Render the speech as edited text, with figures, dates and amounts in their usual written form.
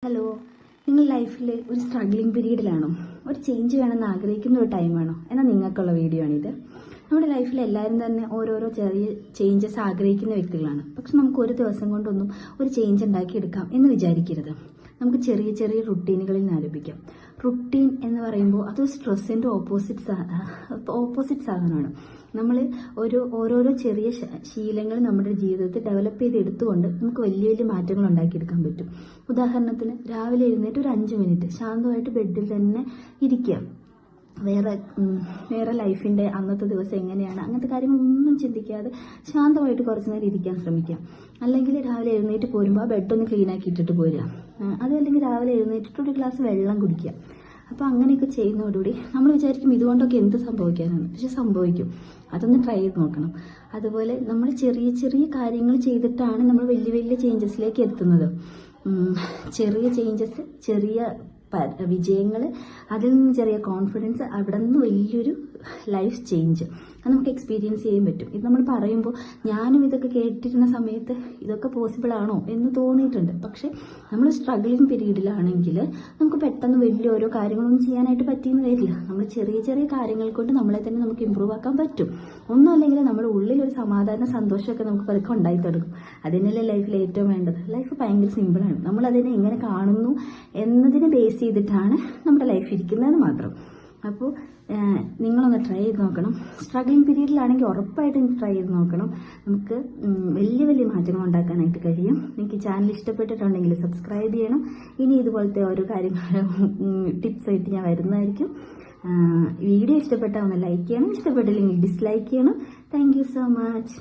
Hello, നിങ്ങൾ ലൈഫിൽ ഒരു സ്ട്രഗ്ലിംഗ് പീരീഡിലാണോ? ഒരു ചേഞ്ച് വേണമെന്ന് ആഗ്രഹിക്കുന്ന ഒരു ടൈമാണോ? എന്നാൽ നിങ്ങൾക്കുള്ള വീഡിയോ ആണിത്. നമ്മുടെ ലൈഫിൽ എല്ലാവരും തന്നെ ഓരോരോ ചെറിയ ചേഞ്ചസ് ആഗ്രഹിക്കുന്ന വ്യക്തികളാണ്. പക്ഷെ നമുക്ക് ഒരു ദിവസം കൊണ്ടൊന്നും ഒരു ചേഞ്ച് ഉണ്ടാക്കിയെടുക്കാം എന്ന് വിചാരിക്കരുത്. നമുക്ക് ചെറിയ ചെറിയ റുട്ടീനുകളിൽ നിന്ന് ആരംഭിക്കാം. റുട്ടീൻ എന്ന് പറയുമ്പോൾ അത് സ്ട്രെസ്സിൻ്റെ ഓപ്പോസിറ്റ് സാധനമാണ്. നമ്മൾ ഓരോരോ ചെറിയ ശീലങ്ങൾ നമ്മുടെ ജീവിതത്തിൽ ഡെവലപ്പ് ചെയ്തെടുത്തുകൊണ്ട് നമുക്ക് വലിയ വലിയ മാറ്റങ്ങൾ ഉണ്ടാക്കിയെടുക്കാൻ പറ്റും. ഉദാഹരണത്തിന്, രാവിലെ എഴുന്നേറ്റ് ഒരു 5 മിനിറ്റ് ശാന്തമായിട്ട് ബെഡിൽ തന്നെ ഇരിക്കുക. വേറെ ലൈഫിൻ്റെ അന്നത്തെ ദിവസം എങ്ങനെയാണ്, അങ്ങനത്തെ കാര്യങ്ങളൊന്നും ചിന്തിക്കാതെ ശാന്തമായിട്ട് കുറച്ച് നേരം ഇരിക്കാൻ ശ്രമിക്കാം. അല്ലെങ്കിൽ രാവിലെ എഴുന്നേറ്റ് പോരുമ്പോൾ ആ ബെഡൊന്ന് ക്ലീൻ ആക്കി ഇട്ടിട്ട് പോരുക. അതല്ലെങ്കിൽ രാവിലെ എഴുന്നേറ്റിട്ട് ഒരു ഗ്ലാസ് വെള്ളം കുടിക്കുക. അപ്പോൾ അങ്ങനെയൊക്കെ ചെയ്യുന്നതോടുകൂടി നമ്മൾ വിചാരിക്കും ഇതുകൊണ്ടൊക്കെ എന്ത് സംഭവിക്കാനാണ്, പക്ഷെ സംഭവിക്കും. അതൊന്ന് ട്രൈ ചെയ്ത് നോക്കണം. അതുപോലെ നമ്മൾ ചെറിയ ചെറിയ കാര്യങ്ങൾ ചെയ്തിട്ടാണ് നമ്മൾ വലിയ വലിയ ചേഞ്ചസിലേക്ക് എത്തുന്നത്. ചെറിയ ചേഞ്ചസ്, ചെറിയ വിജയങ്ങൾ, അതിൽ നിന്ന് ചെറിയ കോൺഫിഡൻസ്, അവിടെ നിന്ന് വലിയൊരു ലൈഫ് ചേഞ്ച് അത് നമുക്ക് എക്സ്പീരിയൻസ് ചെയ്യാൻ പറ്റും. ഇത് നമ്മൾ പറയുമ്പോൾ ഞാനും ഇതൊക്കെ കേട്ടിരുന്ന സമയത്ത് ഇതൊക്കെ പോസിബിൾ ആണോ എന്ന് തോന്നിയിട്ടുണ്ട്. പക്ഷേ നമ്മൾ സ്ട്രഗ്ലിംഗ് പീരീഡിലാണെങ്കിൽ നമുക്ക് പെട്ടെന്ന് വലിയ ഓരോ കാര്യങ്ങളൊന്നും ചെയ്യാനായിട്ട് പറ്റിയെന്ന് വരില്ല. നമ്മൾ ചെറിയ ചെറിയ കാര്യങ്ങൾ കൊണ്ട് നമ്മളെ തന്നെ നമുക്ക് ഇമ്പ്രൂവ് ആക്കാൻ പറ്റും. ഒന്നും അല്ലെങ്കിൽ നമ്മുടെ ഉള്ളിലൊരു സമാധാന സന്തോഷമൊക്കെ നമുക്ക് പതുക്കെ ഉണ്ടായി തുടങ്ങും. അതിനല്ലേ ലൈഫിൽ ഏറ്റവും വേണ്ടത്. ലൈഫ് ഭയങ്കര സിമ്പിളാണ്. നമ്മളതിനെ എങ്ങനെ കാണുന്നു എന്നതിനെ ബേസ് ചെയ്തിട്ടാണ് നമ്മുടെ ലൈഫ് ഇരിക്കുന്നത് മാത്രം. അപ്പോൾ നിങ്ങളൊന്ന് ട്രൈ ചെയ്ത് നോക്കണം. സ്ട്രഗ്ലിംഗ് പീരീഡിലാണെങ്കിൽ ഉറപ്പായിട്ടും ട്രൈ ചെയ്ത് നോക്കണം. നമുക്ക് വലിയ വലിയ മാറ്റങ്ങൾ ഉണ്ടാക്കാനായിട്ട് കഴിയും. നിങ്ങൾക്ക് ചാനൽ ഇഷ്ടപ്പെട്ടിട്ടുണ്ടെങ്കിൽ സബ്സ്ക്രൈബ് ചെയ്യണം. ഇനി ഇതുപോലത്തെ ഓരോ കാര്യങ്ങൾ ടിപ്സായിട്ട് ഞാൻ വരുന്നതായിരിക്കും. വീഡിയോ ഇഷ്ടപ്പെട്ടാൽ ഒന്ന് ലൈക്ക് ചെയ്യണം, ഇഷ്ടപ്പെട്ടില്ലെങ്കിൽ ഡിസ്ലൈക്ക് ചെയ്യണം. Thank you so much.